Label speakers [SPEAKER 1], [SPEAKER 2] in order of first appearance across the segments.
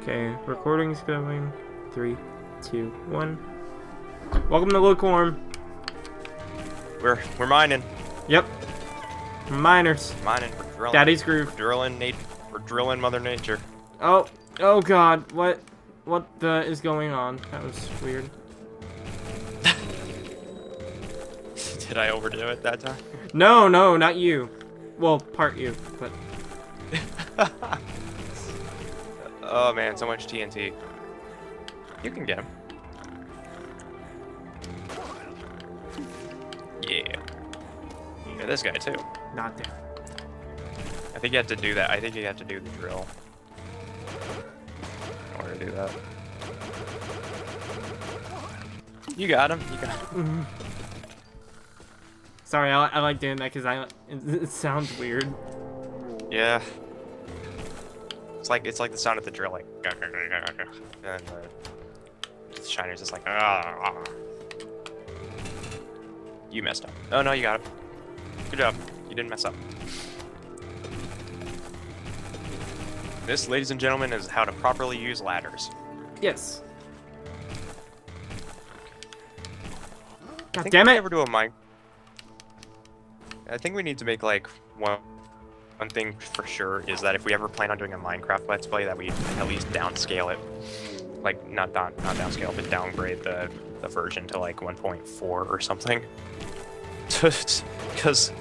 [SPEAKER 1] Okay, recording's going. 3, 2, 1. Welcome to Lukewarm.
[SPEAKER 2] We're mining.
[SPEAKER 1] Yep. Miners.
[SPEAKER 2] Mining. We're drilling.
[SPEAKER 1] Daddy's groove.
[SPEAKER 2] We're drilling Mother Nature.
[SPEAKER 1] Oh God. What the is going on? That was weird.
[SPEAKER 2] Did I overdo it that time?
[SPEAKER 1] No, not you. Well, part you, but.
[SPEAKER 2] Oh man, so much TNT. You can get him. Yeah. Yeah, this guy too.
[SPEAKER 1] Not there.
[SPEAKER 2] I think you have to do that. I think you have to do the drill in order to do that. You got him. You got him.
[SPEAKER 1] Sorry, I like doing that because it sounds weird.
[SPEAKER 2] Yeah. It's like the sound of the drill, like, and the shiner's just like, ah. You messed up. Oh no, you got it. Good job. You didn't mess up. This, ladies and gentlemen, is how to properly use ladders.
[SPEAKER 1] Yes. God
[SPEAKER 2] think
[SPEAKER 1] damn
[SPEAKER 2] we
[SPEAKER 1] it!
[SPEAKER 2] ever do a mine. I think we need to make like one thing for sure is that if we ever plan on doing a Minecraft Let's Play, that we at least downscale it. Like not downscale, but downgrade the version to like 1.4 or something. Because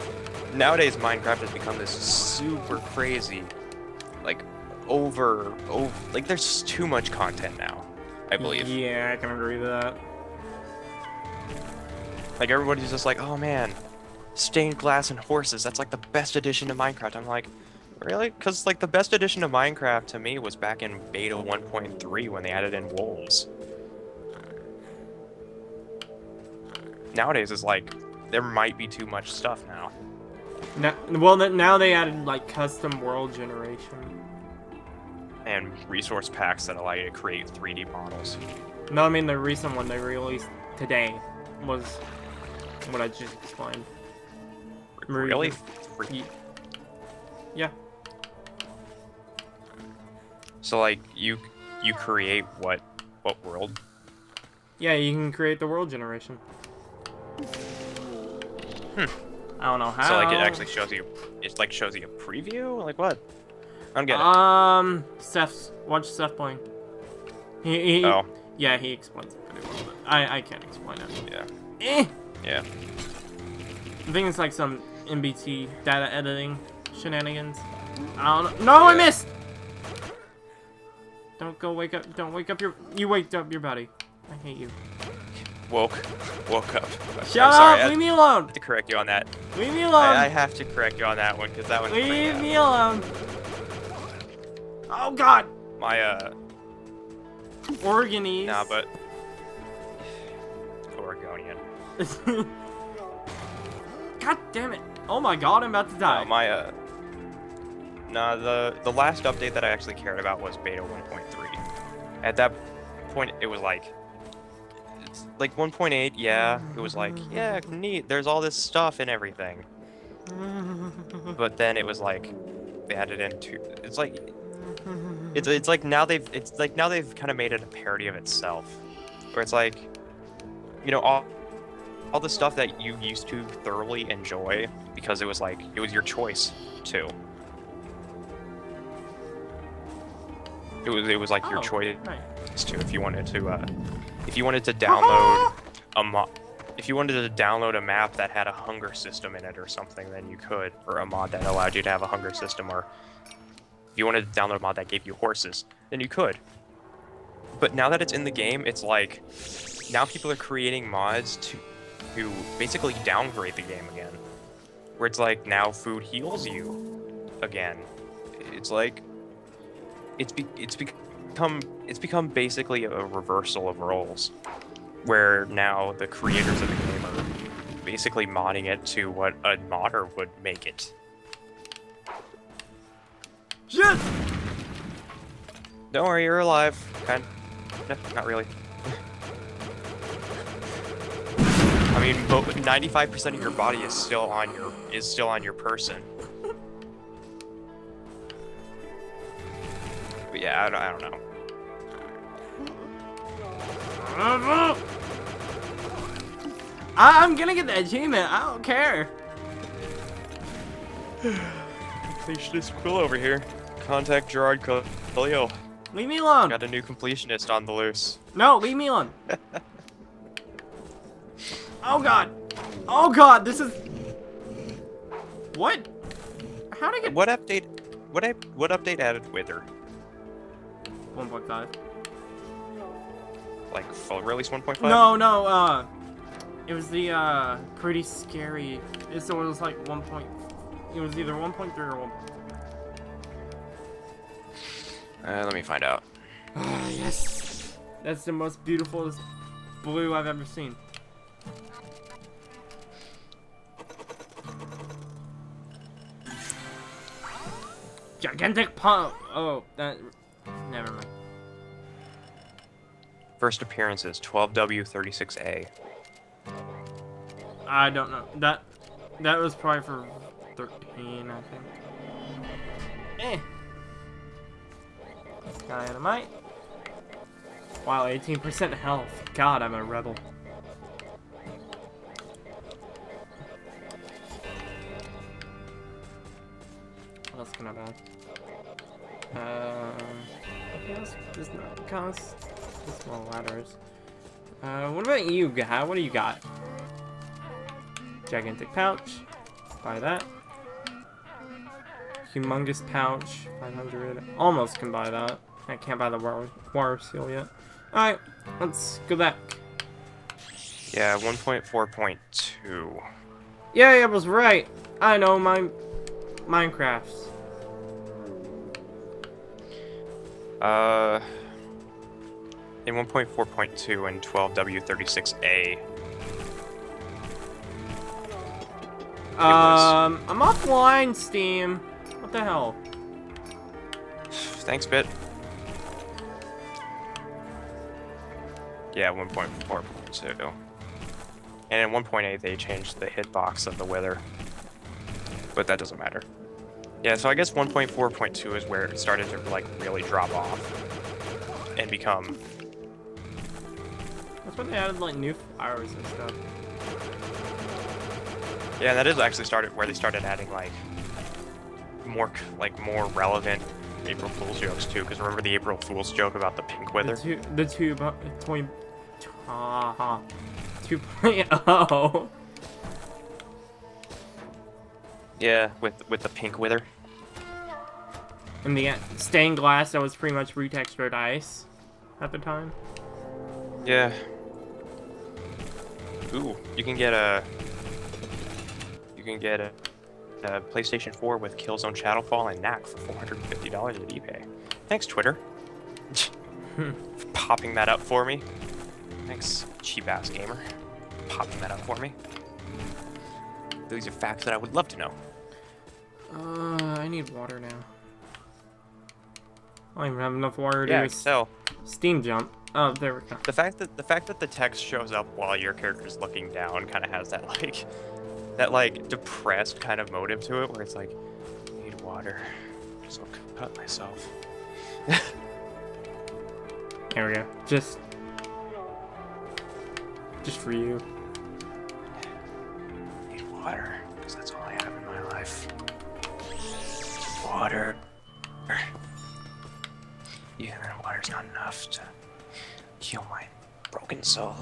[SPEAKER 2] nowadays Minecraft has become this super crazy, like like there's too much content now, I believe.
[SPEAKER 1] Yeah, I can agree with that.
[SPEAKER 2] Like everybody's just like, oh man, stained glass and horses, that's like the best addition to Minecraft. I'm like, really? Because like the best addition to Minecraft to me was back in beta 1.3 when they added in wolves. Nowadays it's like there might be too much stuff now.
[SPEAKER 1] Now they added like custom world generation
[SPEAKER 2] And resource packs that allow you to create 3D models.
[SPEAKER 1] No, I mean the recent one they released today was what I just explained.
[SPEAKER 2] Really?
[SPEAKER 1] Yeah.
[SPEAKER 2] So like you create what world?
[SPEAKER 1] Yeah, you can create the world generation. I don't know how.
[SPEAKER 2] So like it actually shows you, shows you a preview? Like what? I don't get it.
[SPEAKER 1] Watch Seth playing.
[SPEAKER 2] Oh.
[SPEAKER 1] Yeah, he explains it pretty well, but I can't explain it.
[SPEAKER 2] Yeah. Yeah.
[SPEAKER 1] I think it's like some MBT data editing shenanigans. I don't know. No, I missed! Don't wake up you waked up your buddy. I hate you.
[SPEAKER 2] Woke up.
[SPEAKER 1] Shut
[SPEAKER 2] sorry,
[SPEAKER 1] up! Leave me alone!
[SPEAKER 2] I have to correct you on that.
[SPEAKER 1] Leave me alone!
[SPEAKER 2] I have to correct you on that one, because that one...
[SPEAKER 1] Leave me alone! Oh god!
[SPEAKER 2] My,
[SPEAKER 1] Oregonese.
[SPEAKER 2] Nah, but... Oregonian.
[SPEAKER 1] God damn it! Oh my god, I'm about to die.
[SPEAKER 2] No, my, Nah, the last update that I actually cared about was beta 1.3. At that point, it was like... It's like 1.8, yeah, it was like, yeah, neat, there's all this stuff and everything. But then it was like, they added in it's like now they've kind of made it a parody of itself. Where it's like, you know, all the stuff that you used to thoroughly enjoy because it was your choice to. It was like your choice to if you wanted to download a map that had a hunger system in it or something, then you could, or a mod that allowed you to have a hunger system, or if you wanted to download a mod that gave you horses, then you could. But now that it's in the game, it's like now people are creating mods to basically downgrade the game again, where it's like now food heals you again. It's like it's become basically a reversal of roles, where now the creators of the game are basically modding it to what a modder would make it.
[SPEAKER 1] Shit!
[SPEAKER 2] Don't worry, you're alive. Kind of, not really. I mean, but 95% of your body is still on your person. But yeah, I don't know.
[SPEAKER 1] I'm gonna get the achievement. I don't care.
[SPEAKER 2] Completionist Quill over here. Contact Gerard Khalil.
[SPEAKER 1] Leave me alone.
[SPEAKER 2] Got a new completionist on the loose.
[SPEAKER 1] No, leave me alone. Oh god. Oh god, this is... What? How did I get...
[SPEAKER 2] What update? What update added Wither?
[SPEAKER 1] 1.5.
[SPEAKER 2] Like full release 1.5?
[SPEAKER 1] No, it was the, pretty scary. It was like 1. It was either 1.3 or 1.
[SPEAKER 2] Let me find out.
[SPEAKER 1] Ah, yes. That's the most beautiful blue I've ever seen. Gigantic pump. Oh, that. Never mind.
[SPEAKER 2] First appearances 12W36A.
[SPEAKER 1] I don't know. That was probably for 13, I think. Eh. Dynamite. Wow, 18% health. God, I'm a rebel. What else can I buy? What else does not cost? Small ladders. What about you, guy? What do you got? Gigantic pouch. Buy that. Humongous pouch. 500. Almost can buy that. I can't buy the water seal yet. Alright, let's go back.
[SPEAKER 2] Yeah, 1.4.2.
[SPEAKER 1] Yeah, I was right. I know my Minecrafts.
[SPEAKER 2] In 1.4.2 and 12W36A.
[SPEAKER 1] I'm offline, Steam. What the hell?
[SPEAKER 2] Thanks, Bit. Yeah, 1.4.2. And in 1.8 they changed the hitbox of the Wither. But that doesn't matter. Yeah, so I guess 1.4.2 is where it started to like really drop off and become...
[SPEAKER 1] That's when they added like new flowers and stuff.
[SPEAKER 2] Yeah, that is actually where they started adding like more relevant April Fool's jokes too. Because remember the April Fool's joke about the pink Wither?
[SPEAKER 1] The 2.0.
[SPEAKER 2] Yeah, with the pink Wither.
[SPEAKER 1] And the stained glass that was pretty much retextured ice at the time.
[SPEAKER 2] Yeah. Ooh, you can get a PlayStation 4 with Killzone Shadowfall and Knack for $450 at eBay. Thanks, Twitter. For popping that up for me. Thanks, cheap-ass gamer. Popping that up for me. These are facts that I would love to know.
[SPEAKER 1] I need water now. I don't even have enough water to
[SPEAKER 2] Yeah,
[SPEAKER 1] do a
[SPEAKER 2] so
[SPEAKER 1] steam jump. Oh, there we go.
[SPEAKER 2] the fact that the text shows up while your character's looking down kind of has that like depressed kind of motive to it, where it's like, I need water, so I'll cut myself.
[SPEAKER 1] There we go. Just for you.
[SPEAKER 2] I need water, because that's all I have in my life. Water. Even then, water's not enough to heal my broken soul.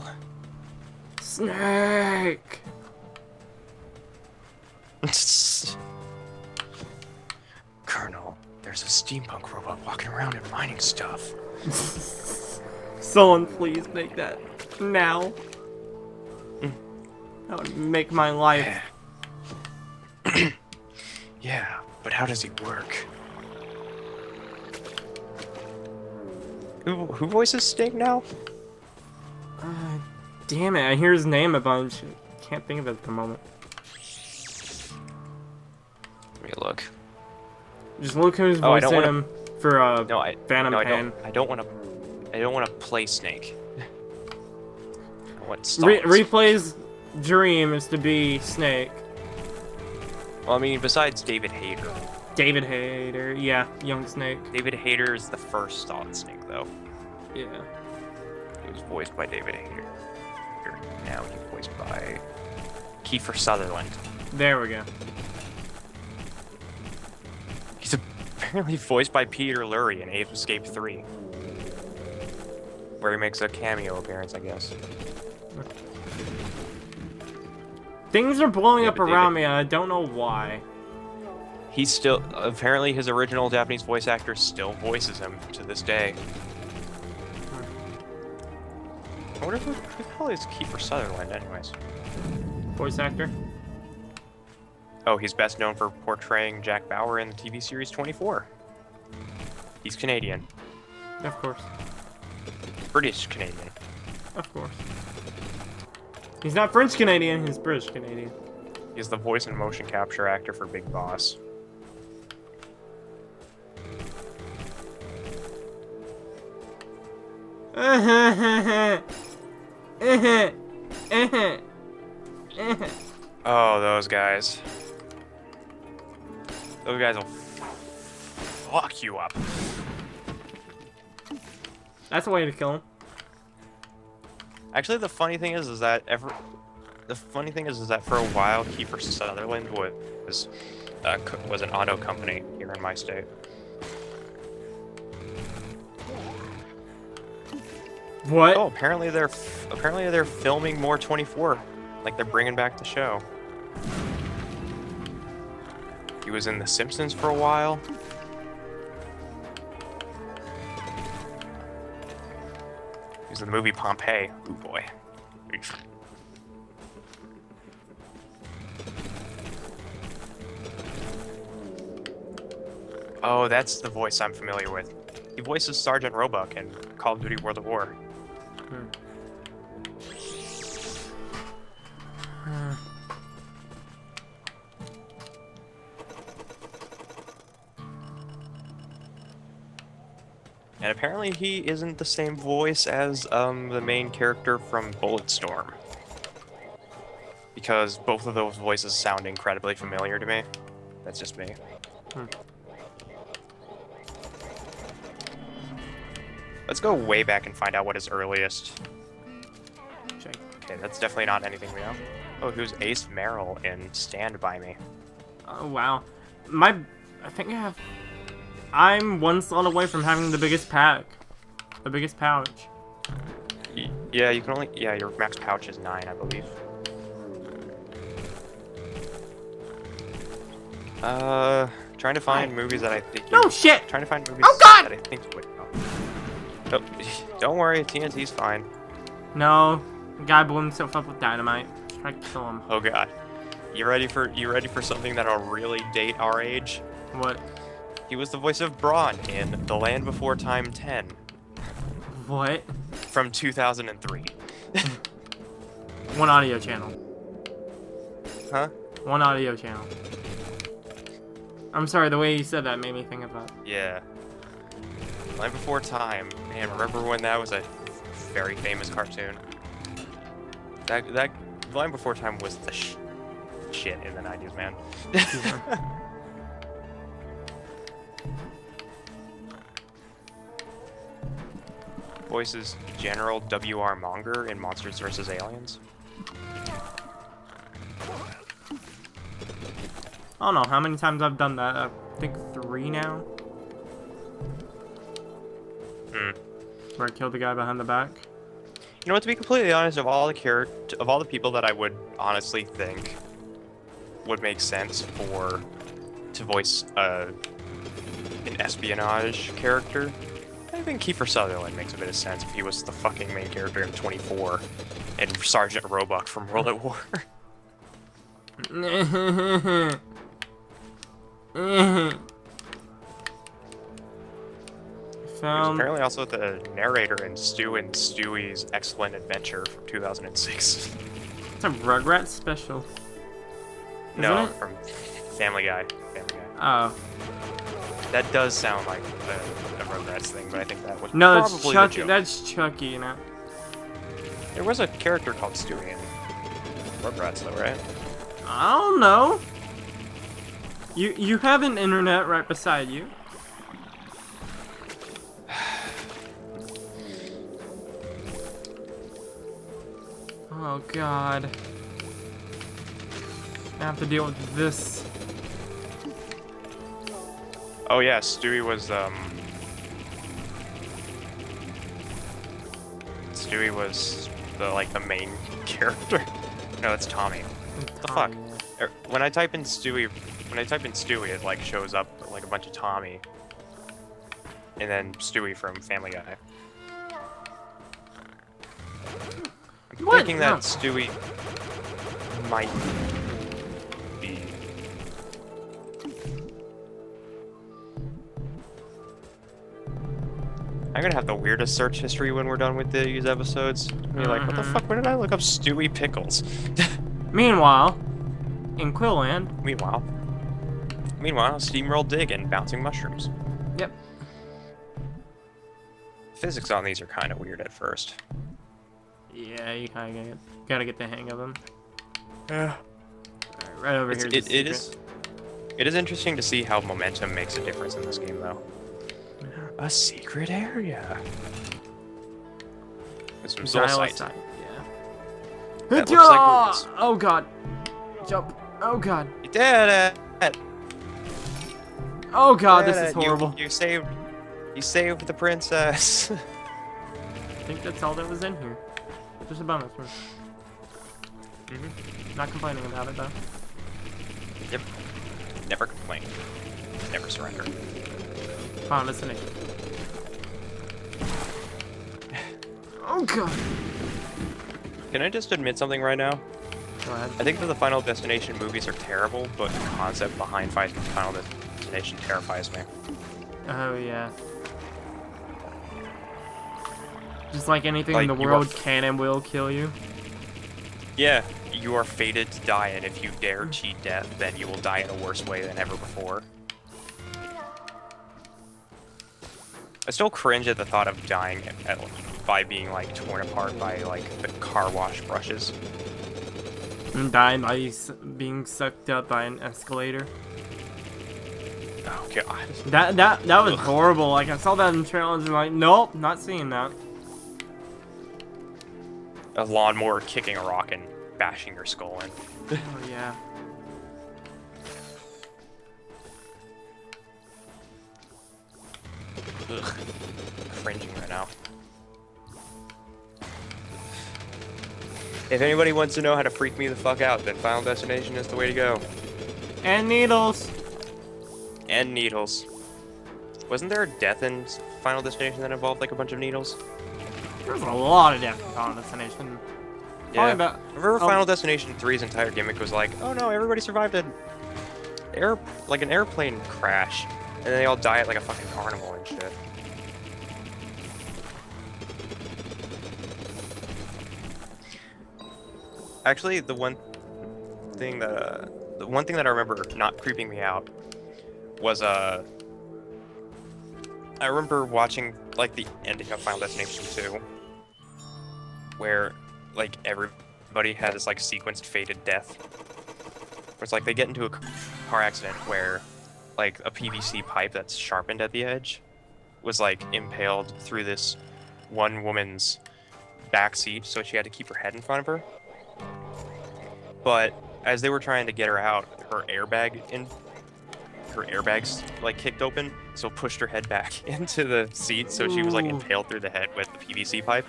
[SPEAKER 1] Snake!
[SPEAKER 2] Colonel, there's a steampunk robot walking around and mining stuff.
[SPEAKER 1] Someone please make that now. That would make my life.
[SPEAKER 2] Yeah, but how does he work? Who voices Sting now?
[SPEAKER 1] Damn it, I hear his name a bunch. Can't think of it at the moment.
[SPEAKER 2] Let me look.
[SPEAKER 1] Just look who's
[SPEAKER 2] Oh, I
[SPEAKER 1] voicing
[SPEAKER 2] don't
[SPEAKER 1] him for Phantom
[SPEAKER 2] no,
[SPEAKER 1] Pain.
[SPEAKER 2] I don't want to play Snake. I want
[SPEAKER 1] Replay's dream is to be Snake.
[SPEAKER 2] Well, I mean, besides David Hayter.
[SPEAKER 1] David Hayter, yeah, young Snake.
[SPEAKER 2] David Hayter is the first Solid Snake, though.
[SPEAKER 1] Yeah.
[SPEAKER 2] It was voiced by David Hayter. Now he's voiced by Kiefer Sutherland.
[SPEAKER 1] There we go.
[SPEAKER 2] He's apparently voiced by Peter Lurry in Ape Escape 3. Where he makes a cameo appearance, I guess.
[SPEAKER 1] Things are blowing up
[SPEAKER 2] David.
[SPEAKER 1] around me, and I don't know why.
[SPEAKER 2] He's still, apparently his original Japanese voice actor still voices him to this day. I wonder who the hell is Kiefer Sutherland anyways?
[SPEAKER 1] Voice actor?
[SPEAKER 2] Oh, he's best known for portraying Jack Bauer in the TV series 24. He's Canadian.
[SPEAKER 1] Of course.
[SPEAKER 2] British Canadian.
[SPEAKER 1] Of course. He's not French Canadian, he's British Canadian.
[SPEAKER 2] He's the voice and motion capture actor for Big Boss. Oh, those guys. Those guys will fuck you up.
[SPEAKER 1] That's a way to kill him.
[SPEAKER 2] Actually, the funny thing is that for a while, Kiefer Sutherland was an auto company here in my state.
[SPEAKER 1] What?
[SPEAKER 2] Oh, apparently they're filming more 24. Like they're bringing back the show. He was in The Simpsons for a while. He was in the movie Pompeii. Ooh boy. Oh, that's the voice I'm familiar with. He voices Sergeant Roebuck in Call of Duty World at War. And apparently he isn't the same voice as the main character from Bulletstorm. Because both of those voices sound incredibly familiar to me. That's just me. Let's go way back and find out what his earliest... Okay, that's definitely not anything we know. Oh, who's Ace Merrill in Stand By Me?
[SPEAKER 1] Oh, wow. I think I'm one slot away from having the biggest pack. The biggest pouch.
[SPEAKER 2] Yeah, you can only... Yeah, your max pouch is 9, I believe. Trying to find movies that I think you...
[SPEAKER 1] No, shit!
[SPEAKER 2] Trying to find movies
[SPEAKER 1] God!
[SPEAKER 2] that I think you would know. Oh, don't worry, TNT's fine.
[SPEAKER 1] No. The guy blew himself up with dynamite. Try to kill him.
[SPEAKER 2] Oh god. You ready for something that'll really date our age?
[SPEAKER 1] What?
[SPEAKER 2] He was the voice of Braun in The Land Before Time 10
[SPEAKER 1] What?
[SPEAKER 2] from 2003.
[SPEAKER 1] One audio channel.
[SPEAKER 2] Huh?
[SPEAKER 1] One audio channel. I'm sorry, the way you said that made me think of that.
[SPEAKER 2] Yeah. Land Before Time. Man, remember when that was a very famous cartoon? That Land Before Time was the shit in the 90s, man. Voices General W.R. Monger in Monsters vs. Aliens.
[SPEAKER 1] I don't know how many times I've done that. I think 3 now. Where I killed the guy behind the back.
[SPEAKER 2] You know what? To be completely honest, of all the people that I would honestly think would make sense to voice an espionage character, I think Kiefer Sutherland makes a bit of sense if he was the fucking main character in 24 and Sergeant Roebuck from World at War. He was apparently also the narrator in Stu and Stewie's Excellent Adventure from 2006.
[SPEAKER 1] It's a Rugrats special.
[SPEAKER 2] No,
[SPEAKER 1] Isn't it?
[SPEAKER 2] from Family Guy.
[SPEAKER 1] Oh.
[SPEAKER 2] That does sound like a Rugrats thing, but I think that was
[SPEAKER 1] No,
[SPEAKER 2] probably
[SPEAKER 1] that's
[SPEAKER 2] the
[SPEAKER 1] Chucky.
[SPEAKER 2] joke.
[SPEAKER 1] That's Chucky, you know.
[SPEAKER 2] There was a character called Stewie in Rugrats, though, right?
[SPEAKER 1] I don't know. You have an internet right beside you. Oh god. I have to deal with this.
[SPEAKER 2] Oh yeah, Stewie was the main character. No, it's Tommy. What the fuck? When I type in Stewie, it like shows up like a bunch of Tommy, and then Stewie from Family Guy. I'm thinking that Stewie might be. I'm gonna have the weirdest search history when we're done with these episodes. Be like, what the fuck? When did I look up Stewie Pickles?
[SPEAKER 1] Meanwhile, in Quilland.
[SPEAKER 2] Meanwhile, Steamworld dig and bouncing mushrooms.
[SPEAKER 1] Yep.
[SPEAKER 2] Physics on these are kind of weird at first.
[SPEAKER 1] Yeah, you kind of gotta get the hang of them.
[SPEAKER 2] Yeah.
[SPEAKER 1] Right over here.
[SPEAKER 2] It is interesting to see how momentum makes a difference in this game, though. A secret area. With some soul sight.
[SPEAKER 1] Yeah.
[SPEAKER 2] That looks like
[SPEAKER 1] Oh god. Jump. Oh god.
[SPEAKER 2] You did it.
[SPEAKER 1] Oh god, this is horrible.
[SPEAKER 2] You saved the princess.
[SPEAKER 1] I think that's all that was in here. Just a bonus one. Not complaining about it though.
[SPEAKER 2] Yep. Never complain. Never surrender.
[SPEAKER 1] Final destination. Oh god.
[SPEAKER 2] Can I just admit something right now?
[SPEAKER 1] Go ahead.
[SPEAKER 2] I think that the Final Destination movies are terrible, but the concept behind Final Destination terrifies me.
[SPEAKER 1] Oh yeah. Just like anything
[SPEAKER 2] Like,
[SPEAKER 1] in the world can and will kill you.
[SPEAKER 2] Yeah, you are fated to die, and if you dare cheat death, then you will die in a worse way than ever before. I still cringe at the thought of dying by being like torn apart by like the car wash brushes.
[SPEAKER 1] And dying by being sucked up by an escalator.
[SPEAKER 2] Oh god.
[SPEAKER 1] That was horrible. Like I saw that in the trailer and was like, nope, not seeing that.
[SPEAKER 2] A lawnmower kicking a rock and bashing your skull in.
[SPEAKER 1] Oh yeah.
[SPEAKER 2] Ugh. Cringing right now. If anybody wants to know how to freak me the fuck out, then Final Destination is the way to go.
[SPEAKER 1] And needles.
[SPEAKER 2] And needles. Wasn't there a death in Final Destination that involved like a bunch of needles?
[SPEAKER 1] There's a lot of death in Final Destination.
[SPEAKER 2] Yeah.
[SPEAKER 1] About,
[SPEAKER 2] Remember Final Destination 3's entire gimmick was like, oh no, everybody survived an airplane crash, and then they all die at like a fucking carnival and shit. Actually, the one thing that I remember not creeping me out was I remember watching like the ending of Final Destination 2, where like everybody had this like sequenced fated death. Where it's like they get into a car accident where like a PVC pipe that's sharpened at the edge was like impaled through this one woman's back seat, so she had to keep her head in front of her. But as they were trying to get her out, her airbags like kicked open, so pushed her head back into the seat, so she was like impaled through the head with the PVC pipe.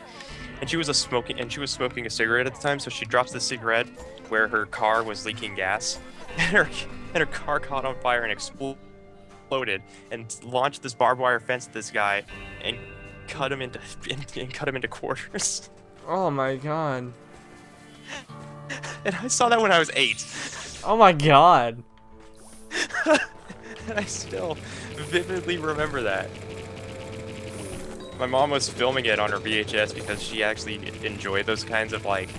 [SPEAKER 2] And she was smoking a cigarette at the time, so she drops the cigarette where her car was leaking gas, and her car caught on fire and exploded and launched this barbed wire fence at this guy and cut him into quarters.
[SPEAKER 1] oh my god.
[SPEAKER 2] And I saw that when I was 8.
[SPEAKER 1] Oh my god.
[SPEAKER 2] And I still vividly remember that. My mom was filming it on her VHS because she actually enjoyed those kinds of like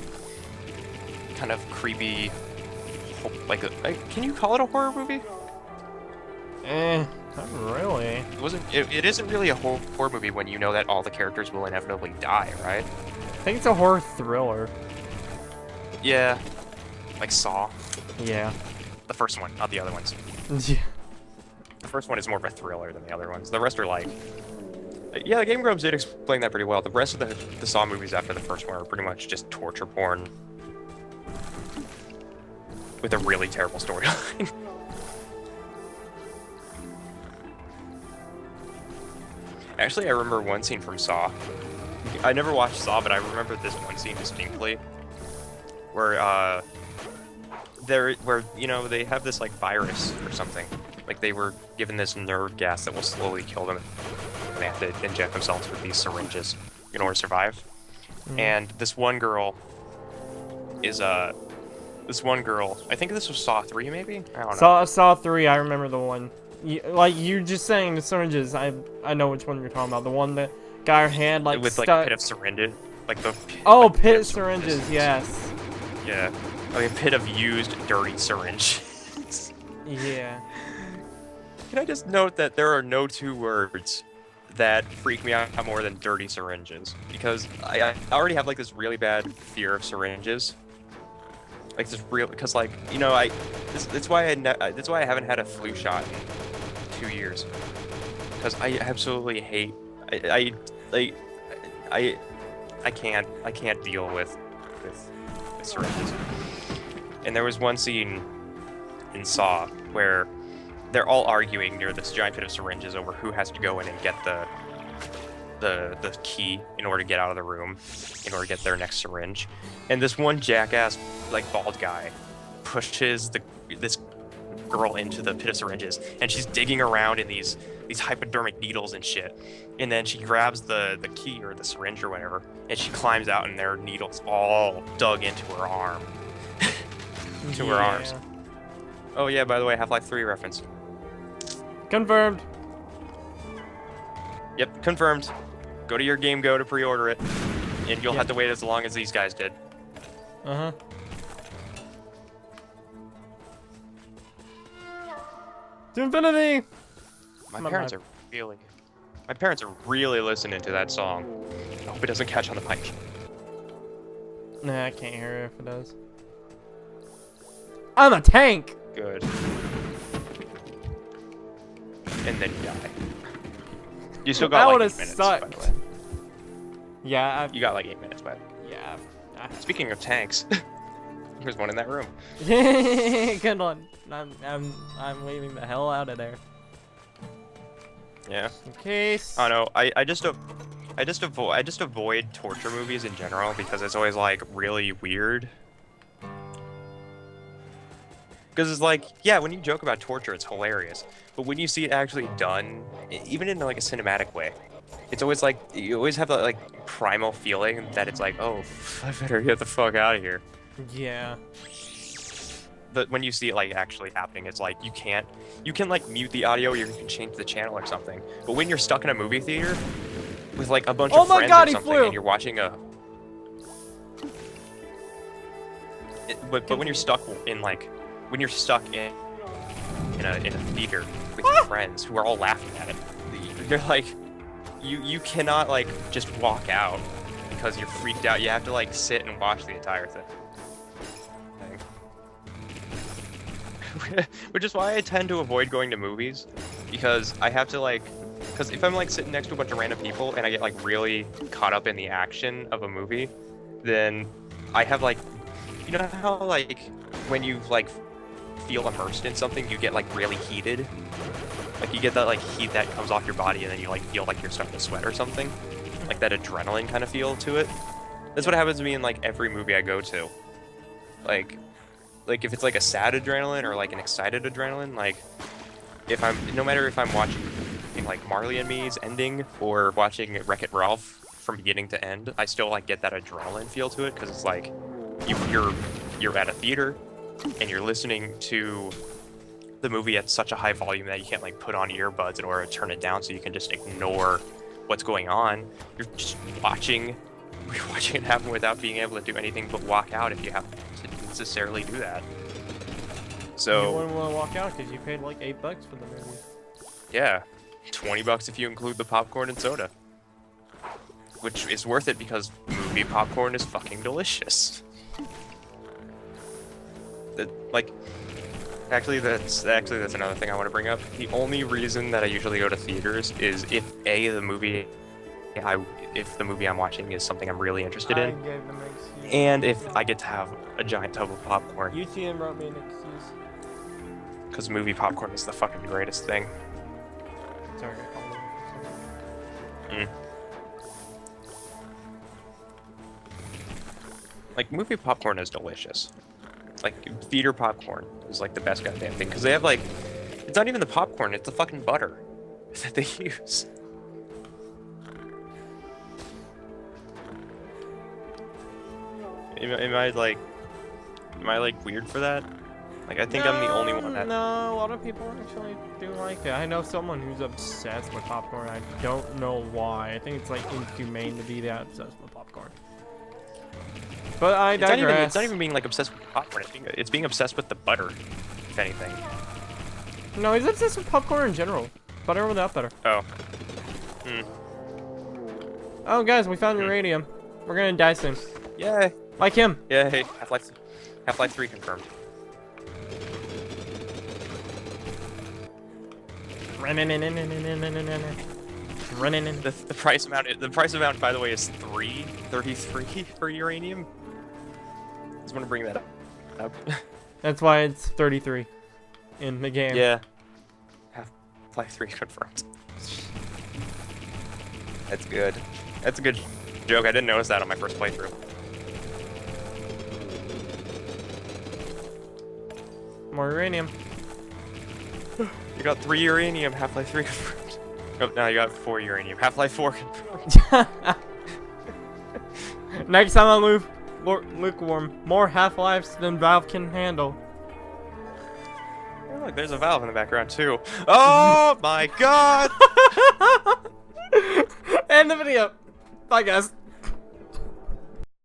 [SPEAKER 2] kind of creepy, like can you call it a horror movie?
[SPEAKER 1] Not really.
[SPEAKER 2] It isn't really a horror movie when you know that all the characters will inevitably die, right?
[SPEAKER 1] I think it's a horror thriller.
[SPEAKER 2] Yeah. Like Saw.
[SPEAKER 1] Yeah.
[SPEAKER 2] The first one, not the other ones.
[SPEAKER 1] Yeah.
[SPEAKER 2] The first one is more of a thriller than the other ones. The rest are like... Yeah, the Game Grumps did explain that pretty well. The rest of the Saw movies after the first one are pretty much just torture porn with a really terrible storyline. Actually, I remember one scene from Saw. I never watched Saw, but I remember this one scene distinctly, where you know, they have this like virus or something. Like they were given this nerve gas that will slowly kill them. And they have to inject themselves with these syringes in order to survive. And this one girl is I think this was Saw 3 maybe? I don't know.
[SPEAKER 1] Saw 3, I remember the one. Like, you just saying the syringes, I know which one you're talking about. The one that got her hand, like,
[SPEAKER 2] with,
[SPEAKER 1] stuck.
[SPEAKER 2] like, pit of syringes. Like, the pit,
[SPEAKER 1] oh,
[SPEAKER 2] like,
[SPEAKER 1] pit of syringes, yes.
[SPEAKER 2] Yeah. Like, a pit of used, dirty syringe.
[SPEAKER 1] Yeah.
[SPEAKER 2] Can I just note that there are no two words that freak me out more than dirty syringes? Because I already have, like, this really bad fear of syringes. Like, this real... Because, like, you know, that's why I haven't had a flu shot in 2 years. Because I absolutely hate... I can't deal with syringes. And there was one scene in Saw where they're all arguing near this giant pit of syringes over who has to go in and get the key in order to get out of the room, in order to get their next syringe. And this one jackass, like, bald guy pushes this girl into the pit of syringes, and she's digging around in these hypodermic needles and shit. And then she grabs the key or the syringe or whatever, and she climbs out, and there are needles all dug into her arm. Her arms. Oh yeah, by the way, Half-Life 3 reference.
[SPEAKER 1] Confirmed.
[SPEAKER 2] Yep, confirmed. Go to your Game Go to pre-order it, and you'll have to wait as long as these guys did.
[SPEAKER 1] Uh-huh. To infinity!
[SPEAKER 2] My parents are really listening to that song. I hope it doesn't catch on the mic.
[SPEAKER 1] Nah, I can't hear it if it does. I'm a tank!
[SPEAKER 2] Good. And then you die. You still got like 8 minutes, by the way.
[SPEAKER 1] Yeah,
[SPEAKER 2] you got like 8 minutes, but
[SPEAKER 1] yeah.
[SPEAKER 2] Speaking of tanks, there's one in that room.
[SPEAKER 1] Good one. I'm waving the hell out of there.
[SPEAKER 2] Yeah.
[SPEAKER 1] In case.
[SPEAKER 2] Oh no, I just avoid torture movies in general because it's always like really weird. Because it's like, yeah, when you joke about torture, it's hilarious. But when you see it actually done, even in like a cinematic way, it's always like, you always have that like primal feeling that it's like, oh, I better get the fuck out of here.
[SPEAKER 1] Yeah.
[SPEAKER 2] But when you see it like actually happening, it's like, you can like mute the audio or you can change the channel or something. But when you're stuck in a movie theater with like a bunch of friends or something and you're watching a... But when you're stuck in like... When you're stuck in a theater with your friends who are all laughing at it, they're like, you cannot like just walk out because you're freaked out. You have to like sit and watch the entire thing. Which is why I tend to avoid going to movies, because I have to like, because if I'm like sitting next to a bunch of random people and I get like really caught up in the action of a movie, then I have like, you know how like when you like feel immersed in something, you get like really heated. Like you get that like heat that comes off your body and then you like feel like you're starting to sweat or something. Like that adrenaline kind of feel to it. That's what happens to me in like every movie I go to. Like if it's like a sad adrenaline or like an excited adrenaline, like no matter if I'm watching like Marley and Me's ending or watching Wreck-It Ralph from beginning to end, I still like get that adrenaline feel to it because it's like you're at a theater and you're listening to the movie at such a high volume that you can't like put on earbuds in order to turn it down so you can just ignore what's going on. You're just watching it happen without being able to do anything but walk out if you have to necessarily do that. So
[SPEAKER 1] you wouldn't want to walk out because you paid like $8 for the movie.
[SPEAKER 2] Yeah, $20 if you include the popcorn and soda, which is worth it because movie popcorn is fucking delicious. Actually, that's another thing I want to bring up. The only reason that I usually go to theaters is if the movie if the movie I'm watching is something I'm really interested
[SPEAKER 1] I
[SPEAKER 2] in,
[SPEAKER 1] gave them an excuse.
[SPEAKER 2] and if I get to have a giant tub of popcorn.
[SPEAKER 1] UTM wrote me an excuse.
[SPEAKER 2] Because movie popcorn is the fucking greatest thing.
[SPEAKER 1] Sorry, I called him.
[SPEAKER 2] Mm. Like, movie popcorn is delicious. Like, theater popcorn is like the best goddamn thing. Because they have like, it's not even the popcorn, it's the fucking butter that they use. Am I like weird for that? Like, I think I'm the only one that.
[SPEAKER 1] No, a lot of people actually do like it. I know someone who's obsessed with popcorn. I don't know why. I think it's like inhumane to be that obsessed with popcorn. But I digress.
[SPEAKER 2] It's not even being like obsessed with popcorn. It's being obsessed with the butter, if anything.
[SPEAKER 1] No, he's obsessed with popcorn in general. Butter without butter.
[SPEAKER 2] Oh. Hmm.
[SPEAKER 1] Oh, guys, we found uranium. We're gonna die soon.
[SPEAKER 2] Yay.
[SPEAKER 1] Like him.
[SPEAKER 2] Yeah. Hey, Half-Life 3 confirmed.
[SPEAKER 1] Running.
[SPEAKER 2] The price amount, by the way, is 333 for uranium. Just want to bring that up.
[SPEAKER 1] That's why it's 33 in the game.
[SPEAKER 2] Yeah. Half-Life 3 confirmed. That's good. That's a good joke. I didn't notice that on my first playthrough.
[SPEAKER 1] More uranium.
[SPEAKER 2] You got 3 uranium. Half-Life 3 confirmed. Oh, now you got 4 uranium. Half-Life 4 confirmed.
[SPEAKER 1] Next time I move lukewarm. More Half-Lives than Valve can handle.
[SPEAKER 2] Hey, look, there's a valve in the background too. Oh my god!
[SPEAKER 1] End the video. Bye, guys.